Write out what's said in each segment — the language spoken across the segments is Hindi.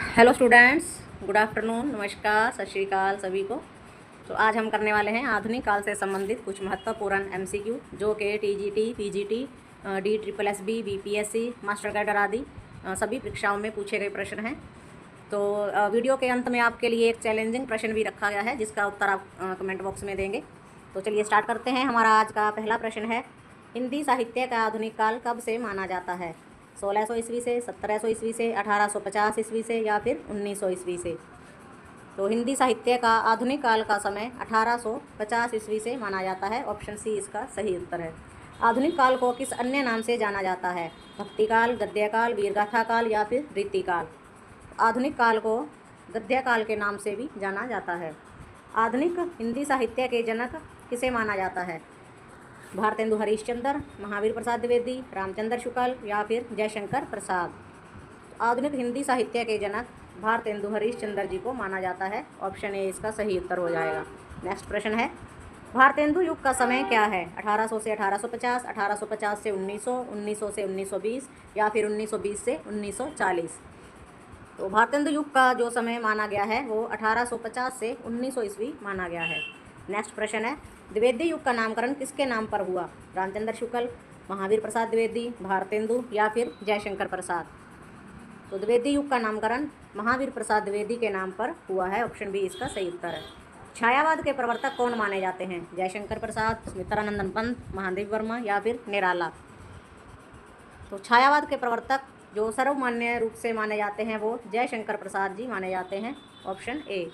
हेलो स्टूडेंट्स, गुड आफ्टरनून, नमस्कार, सत श्री अकाल सभी को। तो आज हम करने वाले हैं आधुनिक काल से संबंधित कुछ महत्वपूर्ण एमसीक्यू जो कि TGT, PGT, DSSB, BPSC, master cadre आदि सभी परीक्षाओं में पूछे गए प्रश्न हैं। तो वीडियो के अंत में आपके लिए एक चैलेंजिंग प्रश्न भी रखा गया है जिसका उत्तर आप कमेंट बॉक्स में देंगे। तो चलिए स्टार्ट करते हैं। हमारा आज का पहला प्रश्न है, हिंदी साहित्य का आधुनिक काल कब से माना जाता है? 1600 ईस्वी से, 1700 ईस्वी से, 1850 ईस्वी से या फिर 1900 ईस्वी से? तो हिंदी साहित्य का आधुनिक काल का समय 1850 ईस्वी से माना जाता है। ऑप्शन सी इसका सही उत्तर है। आधुनिक काल को किस अन्य नाम से जाना जाता है? भक्ति काल, गद्य काल, वीरगाथा काल या फिर रीति काल? आधुनिक काल को गद्य काल के नाम से भी जाना जाता है। आधुनिक हिंदी साहित्य के जनक किसे माना जाता है? भारतेंदु हरिश्चंद्र, महावीर प्रसाद द्विवेदी, रामचंद्र शुक्ल या फिर जयशंकर प्रसाद? आधुनिक हिंदी साहित्य के जनक भारतेंदु हरिश्चंद्र जी को माना जाता है। ऑप्शन ए इसका सही उत्तर हो जाएगा। नेक्स्ट प्रश्न है, भारतेंदु युग का समय क्या है? 1800 से 1850, 1850 से 1900, 1900 से 1920 या फिर 1920 से 1940? तो भारतेंदु युग का जो समय माना गया है वो 1850 से 1900 ईस्वी माना गया है। नेक्स्ट प्रश्न है, द्विवेदी युग का नामकरण किसके नाम पर हुआ? रामचंद्र शुक्ल, महावीर प्रसाद द्विवेदी, भारतेंदु या फिर जयशंकर प्रसाद? तो द्विवेदी युग का नामकरण महावीर प्रसाद द्विवेदी के नाम पर हुआ है। ऑप्शन बी इसका सही उत्तर है। छायावाद के प्रवर्तक कौन माने जाते हैं? जयशंकर प्रसाद, सुमित्रानंदन पंत, महादेवी वर्मा या फिर निराला? तो छायावाद के प्रवर्तक जो सर्वमान्य रूप से माने जाते हैं वो जयशंकर प्रसाद जी माने जाते हैं। Option A.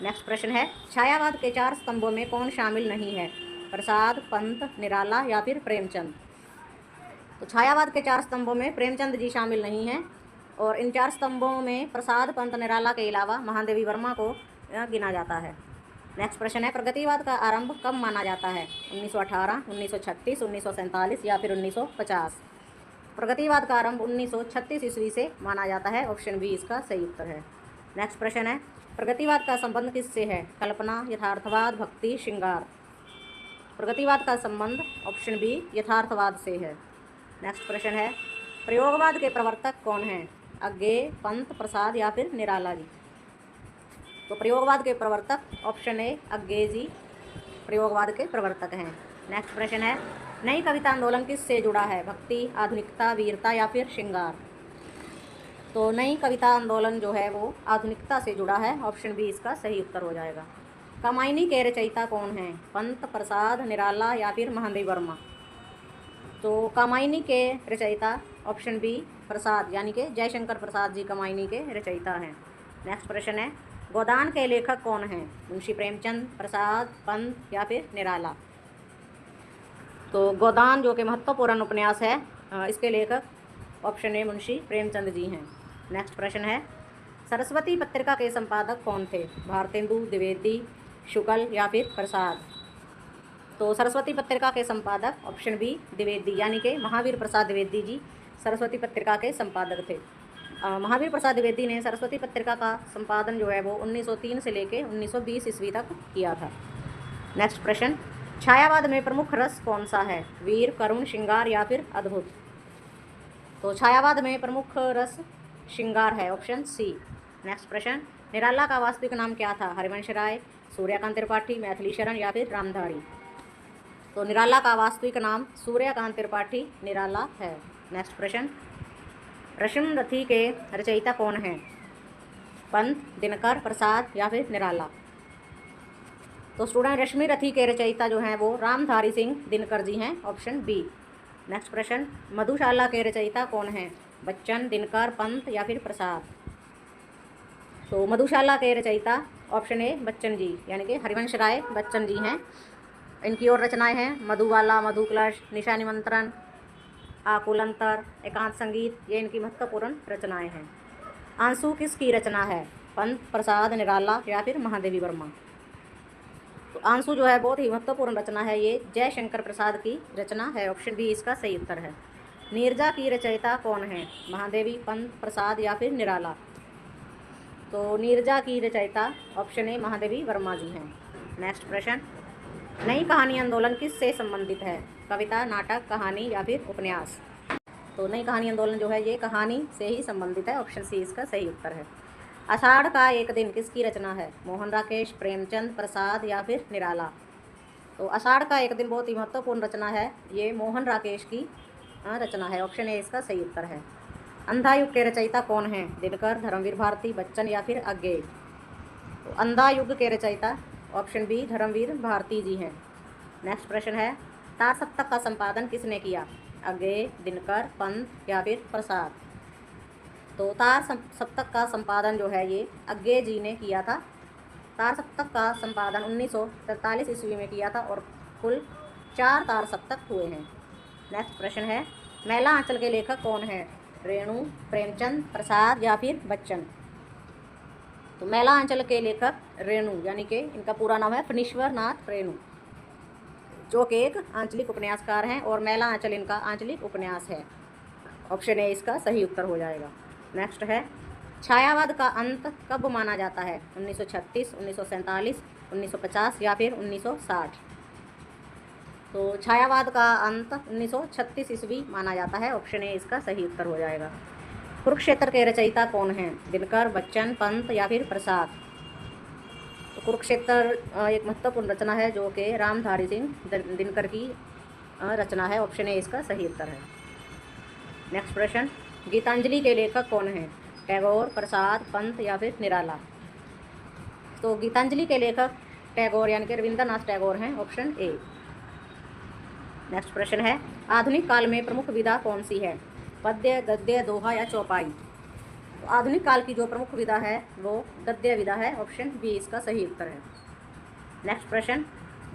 नेक्स्ट प्रश्न है, छायावाद के 4 स्तंभों में कौन शामिल नहीं है? प्रसाद, पंत, निराला या फिर प्रेमचंद? तो छायावाद के 4 स्तंभों में प्रेमचंद जी शामिल नहीं हैं और इन 4 स्तंभों में प्रसाद, पंत, निराला के अलावा महादेवी वर्मा को गिना जाता है। नेक्स्ट प्रश्न है, प्रगतिवाद का आरंभ कब माना जाता है? 1918, 1936, 1947 या फिर 1950? प्रगतिवाद का आरंभ 1936 ईस्वी से माना जाता है। ऑप्शन बी इसका सही उत्तर है। नेक्स्ट प्रश्न है, प्रगतिवाद का संबंध किससे है? कल्पना, यथार्थवाद, भक्ति, श्रृंगार? प्रगतिवाद का संबंध ऑप्शन बी यथार्थवाद से है। नेक्स्ट प्रश्न है, प्रयोगवाद के प्रवर्तक कौन हैं? अज्ञे, पंत, प्रसाद या फिर निराला जी? तो प्रयोगवाद के प्रवर्तक ऑप्शन ए अज्ञे जी प्रयोगवाद के प्रवर्तक हैं। नेक्स्ट प्रश्न है, नई कविता आंदोलन किससे जुड़ा है? भक्ति, आधुनिकता, वीरता या फिर श्रृंगार? तो नई कविता आंदोलन जो है वो आधुनिकता से जुड़ा है। ऑप्शन बी इसका सही उत्तर हो जाएगा। कामायनी के रचयिता कौन हैं? पंत, प्रसाद, निराला या फिर महादेवी वर्मा? तो कामायनी के रचयिता ऑप्शन बी प्रसाद यानी कि जयशंकर प्रसाद जी कामायनी के रचयिता हैं। नेक्स्ट प्रश्न है, गोदान के लेखक कौन हैं? मुंशी प्रेमचंद, प्रसाद, पंत या फिर निराला? तो गोदान जो कि महत्वपूर्ण उपन्यास है इसके लेखक ऑप्शन ए मुंशी प्रेमचंद जी हैं। नेक्स्ट प्रश्न है, सरस्वती पत्रिका के संपादक कौन थे? भारतेंदु, द्विवेदी, शुक्ल या फिर प्रसाद? तो सरस्वती पत्रिका के संपादक ऑप्शन बी द्विवेदी यानी कि महावीर प्रसाद द्विवेदी जी सरस्वती पत्रिका के संपादक थे। महावीर प्रसाद द्विवेदी ने सरस्वती पत्रिका का संपादन जो है वो 1903 से लेकर 1920 ईस्वी तक किया था। नेक्स्ट प्रश्न, छायावाद में प्रमुख रस कौन सा है? वीर, करुण, श्रृंगार या फिर अद्भुत? तो छायावाद में प्रमुख रस श्रृंगार है। Option C. नेक्स्ट प्रश्न, निराला का वास्तविक नाम क्या था? हरिवंश राय, सूर्यकांत त्रिपाठी, मैथिली शरण या फिर रामधारी? तो निराला का वास्तविक नाम सूर्यकांत त्रिपाठी निराला है। नेक्स्ट प्रश्न, रश्मि रथी के रचयिता कौन हैं? पंत, दिनकर, प्रसाद या फिर निराला? तो स्टूडेंट रश्मि रथी के रचयिता जो हैं वो रामधारी सिंह दिनकर जी हैं। Option B. नेक्स्ट प्रश्न, मधुशाला के रचयिता कौन हैं? बच्चन, दिनकर, पंत या फिर प्रसाद? तो मधुशाला के रचयिता ऑप्शन ए बच्चन जी यानी कि हरिवंश राय बच्चन जी हैं। इनकी और रचनाएं हैं मधुबाला, मधुकलश, निशा निमंत्रण, आकुल अंतर, एकांत संगीत, ये इनकी महत्वपूर्ण रचनाएं हैं। आंसू किसकी रचना है? पंत, प्रसाद, निराला या फिर महादेवी वर्मा? तो आंसू जो है बहुत ही महत्वपूर्ण रचना है, ये जयशंकर प्रसाद की रचना है। ऑप्शन बी इसका सही उत्तर है। नीरजा की रचयिता कौन है? महादेवी, पंत, प्रसाद या फिर निराला? तो नीरजा की रचयिता ऑप्शन ए महादेवी वर्मा जी हैं। नेक्स्ट प्रश्न, नई कहानी आंदोलन किससे संबंधित है? कविता, नाटक, कहानी या फिर उपन्यास? तो नई कहानी आंदोलन जो है ये कहानी से ही संबंधित है। ऑप्शन सी इसका सही उत्तर है। आषाढ़ का एक दिन किसकी रचना है? मोहन राकेश, प्रेमचंद, प्रसाद या फिर निराला। तो आषाढ़ का एक दिन बहुत ही महत्वपूर्ण रचना है, ये मोहन राकेश की रचना है। ऑप्शन ए इसका सही उत्तर है। अंधा युग के रचयिता कौन हैं? दिनकर, धर्मवीर भारती, बच्चन या फिर अज्ञेय। तो अंधा युग के रचयिता ऑप्शन बी धर्मवीर भारती जी हैं। नेक्स्ट प्रश्न है, तार सप्तक का संपादन किसने किया? अज्ञेय, दिनकर, पंत या फिर प्रसाद। तो तार सप्तक का संपादन जो है ये अज्ञेय जी ने किया था। तार सप्तक का संपादन 1943 ईस्वी में किया था और कुल 4 तार सप्तक हुए हैं। नेक्स्ट प्रश्न है, मैला आंचल के लेखक कौन है? रेणु, प्रेमचंद, प्रसाद या फिर बच्चन। तो मैला आंचल के लेखक रेणु, यानी कि इनका पूरा नाम है फणीश्वर नाथ रेणु, जो कि एक आंचलिक उपन्यासकार हैं और मैला आंचल इनका आंचलिक उपन्यास है। ऑप्शन ए इसका सही उत्तर हो जाएगा। नेक्स्ट है, छायावाद का अंत कब माना जाता है? 1936, 1947, 1950 या फिर 1960। तो छायावाद का अंत 1936 ईस्वी माना जाता है। ऑप्शन ए इसका सही उत्तर हो जाएगा। कुरुक्षेत्र के रचयिता कौन हैं? दिनकर, बच्चन, पंत या फिर प्रसाद। तो कुरुक्षेत्र एक महत्वपूर्ण रचना है जो कि रामधारी सिंह दिनकर की रचना है। ऑप्शन ए इसका सही उत्तर है। नेक्स्ट प्रश्न, गीतांजलि के लेखक कौन हैं? टैगोर, प्रसाद, पंत या फिर निराला। तो गीतांजलि के लेखक टैगोर यानी कि रविंद्रनाथ टैगोर हैं। Option A. नेक्स्ट प्रश्न है, आधुनिक काल में प्रमुख विधा कौन सी है? पद्य, गद्य, दोहा या चौपाई। तो आधुनिक काल की जो प्रमुख विधा है वो गद्य विधा है। ऑप्शन बी इसका सही उत्तर है। नेक्स्ट प्रश्न,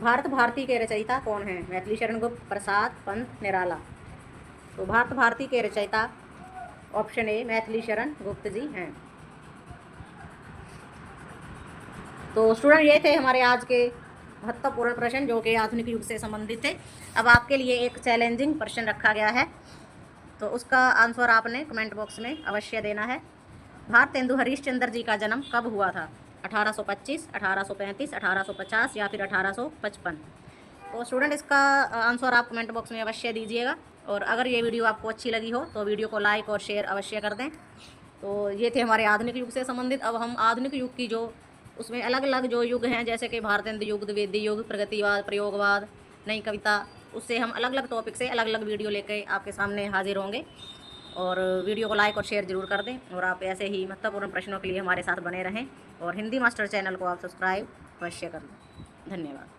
भारत भारती के रचयिता कौन हैं? मैथिली शरण गुप्त, प्रसाद, पंत, निराला। तो भारत भारती के रचयिता ऑप्शन ए मैथिली शरण गुप्त जी हैं। तो स्टूडेंट ये थे हमारे आज के महत्वपूर्ण प्रश्न जो कि आधुनिक युग से संबंधित थे। अब आपके लिए एक चैलेंजिंग प्रश्न रखा गया है, तो उसका आंसर आपने कमेंट बॉक्स में अवश्य देना है। भारतेंदु हरीशचंद्र जी का जन्म कब हुआ था? 1825, 1835, 1850 या फिर 1855। तो स्टूडेंट इसका आंसर आप कमेंट बॉक्स में अवश्य दीजिएगा। और अगर ये वीडियो आपको अच्छी लगी हो तो वीडियो को लाइक और शेयर अवश्य कर दें। तो ये थे हमारे आधुनिक युग से संबंधित। अब हम आधुनिक युग की जो उसमें अलग अलग जो युग हैं, जैसे कि भारतेंदु युग, द्विवेदी युग, प्रगतिवाद, प्रयोगवाद, नई कविता, उससे हम अलग अलग टॉपिक से अलग अलग वीडियो लेकर आपके सामने हाजिर होंगे। और वीडियो को लाइक और शेयर ज़रूर कर दें। और आप ऐसे ही महत्वपूर्ण प्रश्नों के लिए हमारे साथ बने रहें और हिंदी मास्टर चैनल को आप सब्सक्राइब अवश्य कर दें। धन्यवाद।